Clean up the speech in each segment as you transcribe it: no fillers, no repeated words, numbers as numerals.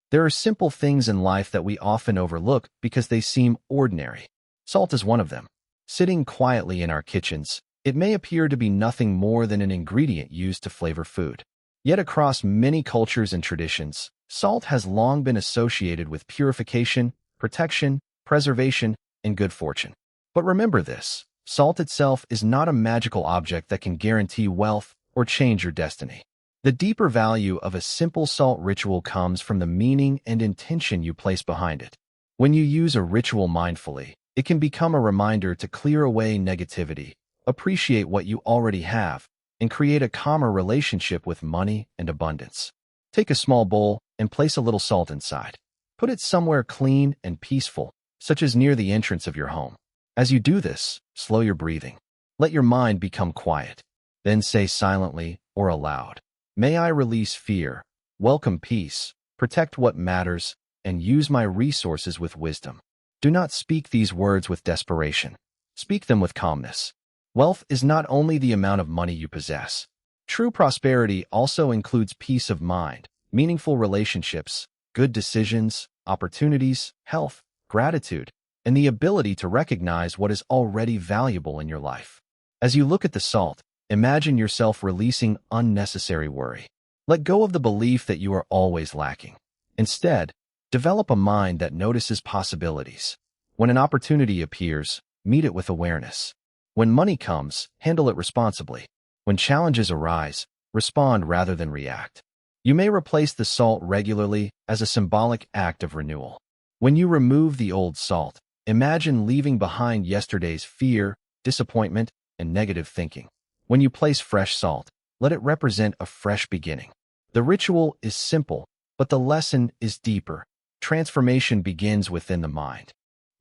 There are simple things in life that we often overlook because they seem ordinary. Salt is one of them. Sitting quietly in our kitchens, it may appear to be nothing more than an ingredient used to flavor food. Yet across many cultures and traditions, salt has long been associated with purification, protection, preservation, and good fortune. But remember this, salt itself is not a magical object that can guarantee wealth or change your destiny. The deeper value of a simple salt ritual comes from the meaning and intention you place behind it. When you use a ritual mindfully, it can become a reminder to clear away negativity, appreciate what you already have, and create a calmer relationship with money and abundance. Take a small bowl and place a little salt inside. Put it somewhere clean and peaceful, such as near the entrance of your home. As you do this, slow your breathing. Let your mind become quiet. Then say silently or aloud, "May I release fear, welcome peace, protect what matters, and use my resources with wisdom." Do not speak these words with desperation. Speak them with calmness. Wealth is not only the amount of money you possess. True prosperity also includes peace of mind, meaningful relationships, good decisions, opportunities, health, gratitude, and the ability to recognize what is already valuable in your life. As you look at the salt, imagine yourself releasing unnecessary worry. Let go of the belief that you are always lacking. Instead, develop a mind that notices possibilities. When an opportunity appears, meet it with awareness. When money comes, handle it responsibly. When challenges arise, respond rather than react. You may replace the salt regularly as a symbolic act of renewal. When you remove the old salt, imagine leaving behind yesterday's fear, disappointment, and negative thinking. When you place fresh salt, let it represent a fresh beginning. The ritual is simple, but the lesson is deeper. Transformation begins within the mind.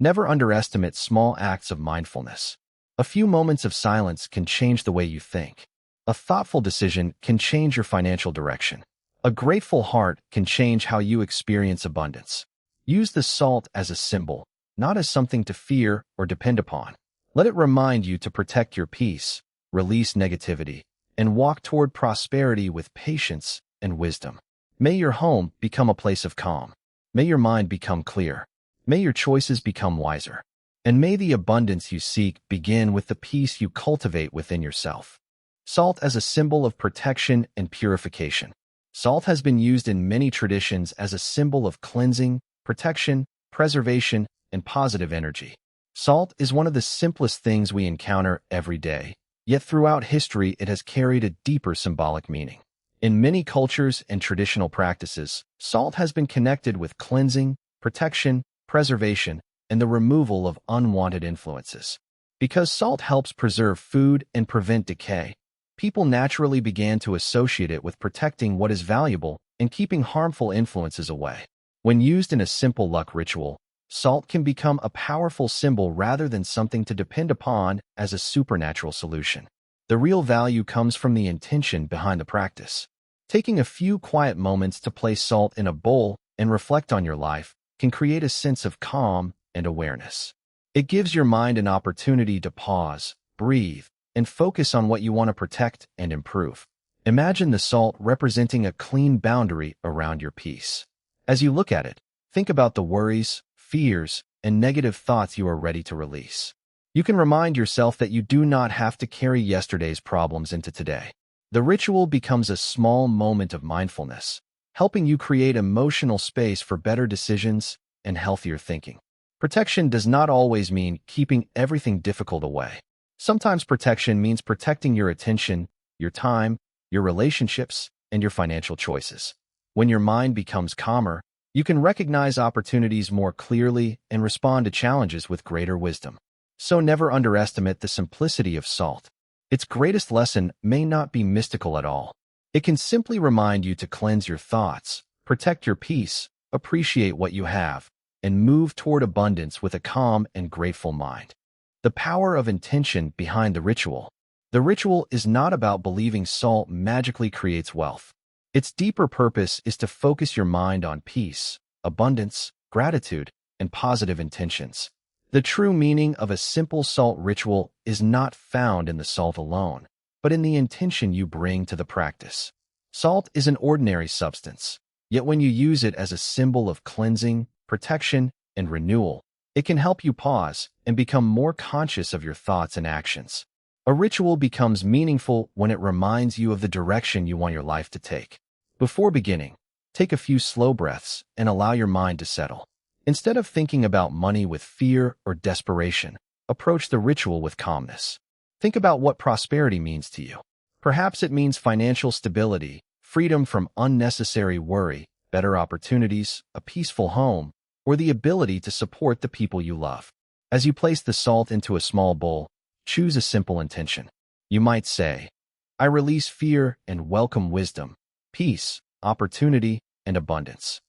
Never underestimate small acts of mindfulness. A few moments of silence can change the way you think. A thoughtful decision can change your financial direction. A grateful heart can change how you experience abundance. Use the salt as a symbol, not as something to fear or depend upon. Let it remind you to protect your peace, release negativity, and walk toward prosperity with patience and wisdom. May your home become a place of calm. May your mind become clear. May your choices become wiser. And may the abundance you seek begin with the peace you cultivate within yourself. Salt as a symbol of protection and purification. Salt has been used in many traditions as a symbol of cleansing, protection, preservation, and positive energy. Salt is one of the simplest things we encounter every day, yet throughout history it has carried a deeper symbolic meaning. In many cultures and traditional practices, salt has been connected with cleansing, protection, preservation, and the removal of unwanted influences. Because salt helps preserve food and prevent decay, people naturally began to associate it with protecting what is valuable and keeping harmful influences away. When used in a simple luck ritual, salt can become a powerful symbol rather than something to depend upon as a supernatural solution. The real value comes from the intention behind the practice. Taking a few quiet moments to place salt in a bowl and reflect on your life can create a sense of calm and awareness. It gives your mind an opportunity to pause, breathe, and focus on what you want to protect and improve. Imagine the salt representing a clean boundary around your peace. As you look at it, think about the worries, fears, and negative thoughts you are ready to release. You can remind yourself that you do not have to carry yesterday's problems into today. The ritual becomes a small moment of mindfulness, helping you create emotional space for better decisions and healthier thinking. Protection does not always mean keeping everything difficult away. Sometimes protection means protecting your attention, your time, your relationships, and your financial choices. When your mind becomes calmer, you can recognize opportunities more clearly and respond to challenges with greater wisdom. So never underestimate the simplicity of salt. Its greatest lesson may not be mystical at all. It can simply remind you to cleanse your thoughts, protect your peace, appreciate what you have, and move toward abundance with a calm and grateful mind. The power of intention behind the ritual. The ritual is not about believing salt magically creates wealth. Its deeper purpose is to focus your mind on peace, abundance, gratitude, and positive intentions. The true meaning of a simple salt ritual is not found in the salt alone, but in the intention you bring to the practice. Salt is an ordinary substance, Yet when you use it as a symbol of cleansing, protection, and renewal, it can help you pause and become more conscious of your thoughts and actions. A ritual becomes meaningful when it reminds you of the direction you want your life to take. Before beginning, take a few slow breaths and allow your mind to settle. Instead of thinking about money with fear or desperation, approach the ritual with calmness. Think about what prosperity means to you. Perhaps it means financial stability, freedom from unnecessary worry, better opportunities, a peaceful home, or the ability to support the people you love. As you place the salt into a small bowl, choose a simple intention. You might say, I release fear and welcome wisdom, peace, opportunity, and abundance.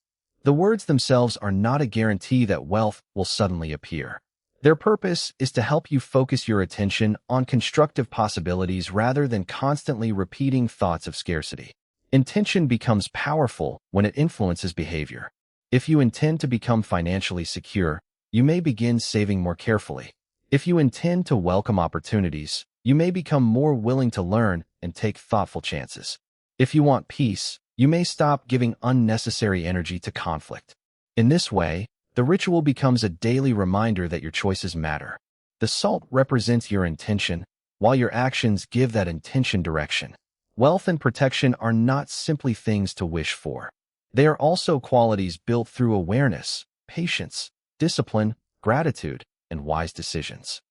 The words themselves are not a guarantee that wealth will suddenly appear. Their purpose is to help you focus your attention on constructive possibilities rather than constantly repeating thoughts of scarcity. Intention becomes powerful when it influences behavior. If you intend to become financially secure, you may begin saving more carefully. If you intend to welcome opportunities, you may become more willing to learn and take thoughtful chances. If you want peace, you may stop giving unnecessary energy to conflict. In this way, the ritual becomes a daily reminder that your choices matter. The salt represents your intention, while your actions give that intention direction. Wealth and protection are not simply things to wish for. They are also qualities built through awareness, patience, discipline, gratitude, and wise decisions.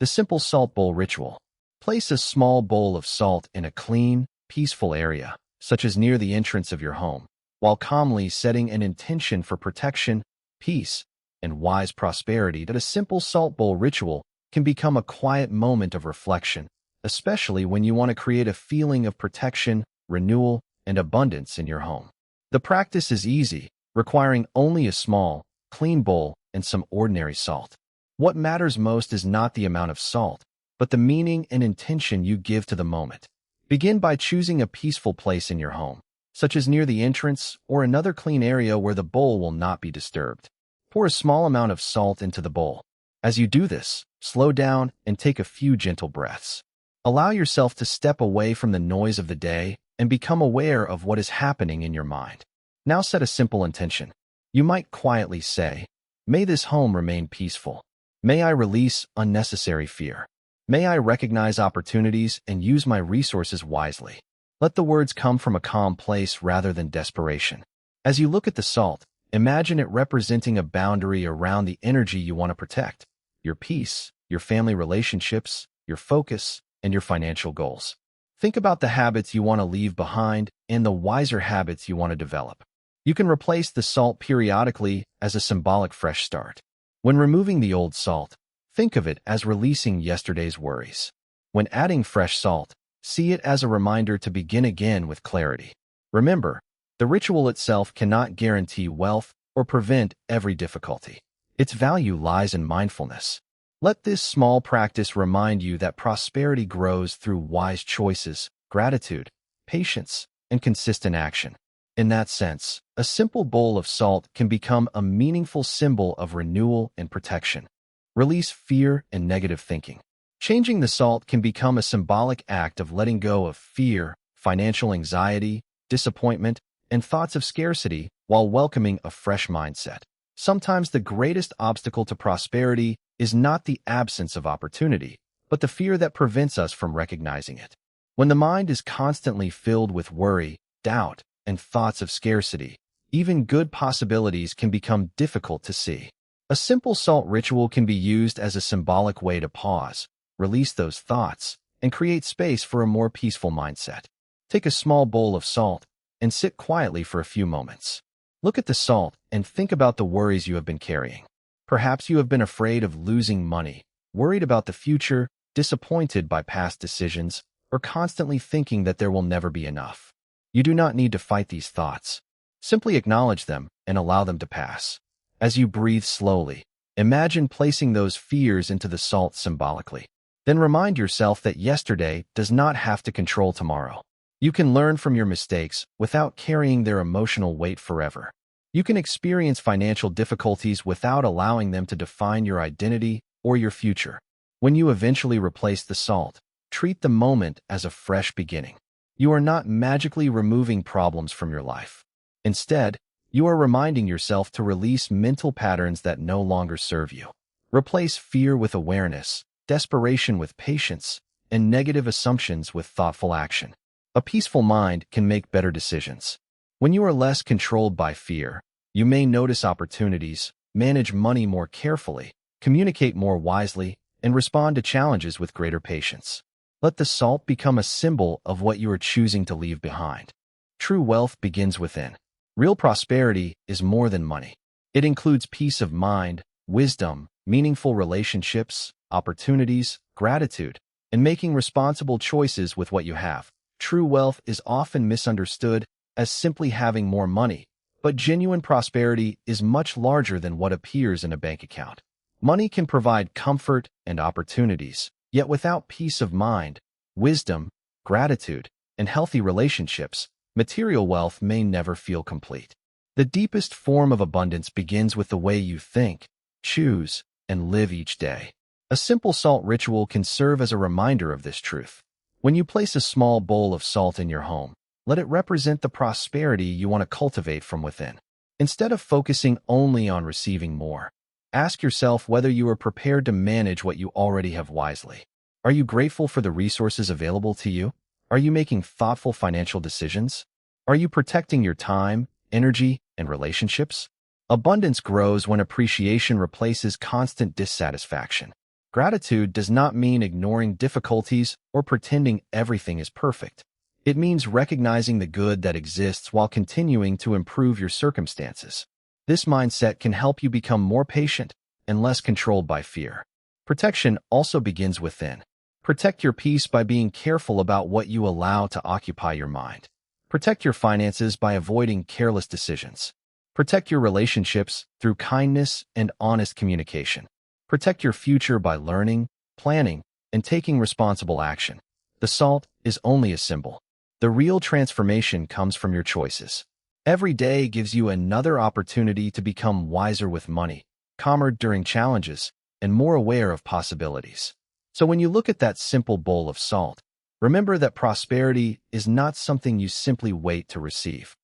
The simple salt bowl ritual. Place a small bowl of salt in a clean, peaceful area, such as near the entrance of your home, while calmly setting an intention for protection, peace, and wise prosperity. That a simple salt bowl ritual can become a quiet moment of reflection, especially when you want to create a feeling of protection, renewal, and abundance in your home. The practice is easy, requiring only a small, clean bowl and some ordinary salt. What matters most is not the amount of salt, but the meaning and intention you give to the moment. Begin by choosing a peaceful place in your home, such as near the entrance or another clean area where the bowl will not be disturbed. Pour a small amount of salt into the bowl. As you do this, slow down and take a few gentle breaths. Allow yourself to step away from the noise of the day and become aware of what is happening in your mind. Now set a simple intention. You might quietly say, may this home remain peaceful. May I release unnecessary fear. May I recognize opportunities and use my resources wisely. Let the words come from a calm place rather than desperation. As you look at the salt, imagine it representing a boundary around the energy you want to protect, your peace, your family relationships, your focus, and your financial goals. Think about the habits you want to leave behind and the wiser habits you want to develop. You can replace the salt periodically as a symbolic fresh start. When removing the old salt, think of it as releasing yesterday's worries. When adding fresh salt, see it as a reminder to begin again with clarity. Remember, the ritual itself cannot guarantee wealth or prevent every difficulty. Its value lies in mindfulness. Let this small practice remind you that prosperity grows through wise choices, gratitude, patience, and consistent action. In that sense, a simple bowl of salt can become a meaningful symbol of renewal and protection. Release fear and negative thinking. Changing the salt can become a symbolic act of letting go of fear, financial anxiety, disappointment, and thoughts of scarcity while welcoming a fresh mindset. Sometimes the greatest obstacle to prosperity is not the absence of opportunity, but the fear that prevents us from recognizing it. When the mind is constantly filled with worry, doubt, and thoughts of scarcity, even good possibilities can become difficult to see. A simple salt ritual can be used as a symbolic way to pause, release those thoughts, and create space for a more peaceful mindset. Take a small bowl of salt and sit quietly for a few moments. Look at the salt and think about the worries you have been carrying. Perhaps you have been afraid of losing money, worried about the future, disappointed by past decisions, or constantly thinking that there will never be enough. You do not need to fight these thoughts. Simply acknowledge them and allow them to pass. As you breathe slowly, imagine placing those fears into the salt symbolically. Then remind yourself that yesterday does not have to control tomorrow. You can learn from your mistakes without carrying their emotional weight forever. You can experience financial difficulties without allowing them to define your identity or your future. When you eventually replace the salt, treat the moment as a fresh beginning. You are not magically removing problems from your life. Instead, you are reminding yourself to release mental patterns that no longer serve you. Replace fear with awareness, desperation with patience, and negative assumptions with thoughtful action. A peaceful mind can make better decisions. When you are less controlled by fear, you may notice opportunities, manage money more carefully, communicate more wisely, and respond to challenges with greater patience. Let the salt become a symbol of what you are choosing to leave behind. True wealth begins within. Real prosperity is more than money. It includes peace of mind, wisdom, meaningful relationships, opportunities, gratitude, and making responsible choices with what you have. True wealth is often misunderstood as simply having more money, but genuine prosperity is much larger than what appears in a bank account. Money can provide comfort and opportunities, yet without peace of mind, wisdom, gratitude, and healthy relationships, material wealth may never feel complete. The deepest form of abundance begins with the way you think, choose, and live each day. A simple salt ritual can serve as a reminder of this truth. When you place a small bowl of salt in your home, let it represent the prosperity you want to cultivate from within. Instead of focusing only on receiving more, ask yourself whether you are prepared to manage what you already have wisely. Are you grateful for the resources available to you? Are you making thoughtful financial decisions? Are you protecting your time, energy, and relationships? Abundance grows when appreciation replaces constant dissatisfaction. Gratitude does not mean ignoring difficulties or pretending everything is perfect. It means recognizing the good that exists while continuing to improve your circumstances. This mindset can help you become more patient and less controlled by fear. Protection also begins within. Protect your peace by being careful about what you allow to occupy your mind. Protect your finances by avoiding careless decisions. Protect your relationships through kindness and honest communication. Protect your future by learning, planning, and taking responsible action. The salt is only a symbol. The real transformation comes from your choices. Every day gives you another opportunity to become wiser with money, calmer during challenges, and more aware of possibilities. So when you look at that simple bowl of salt, remember that prosperity is not something you simply wait to receive.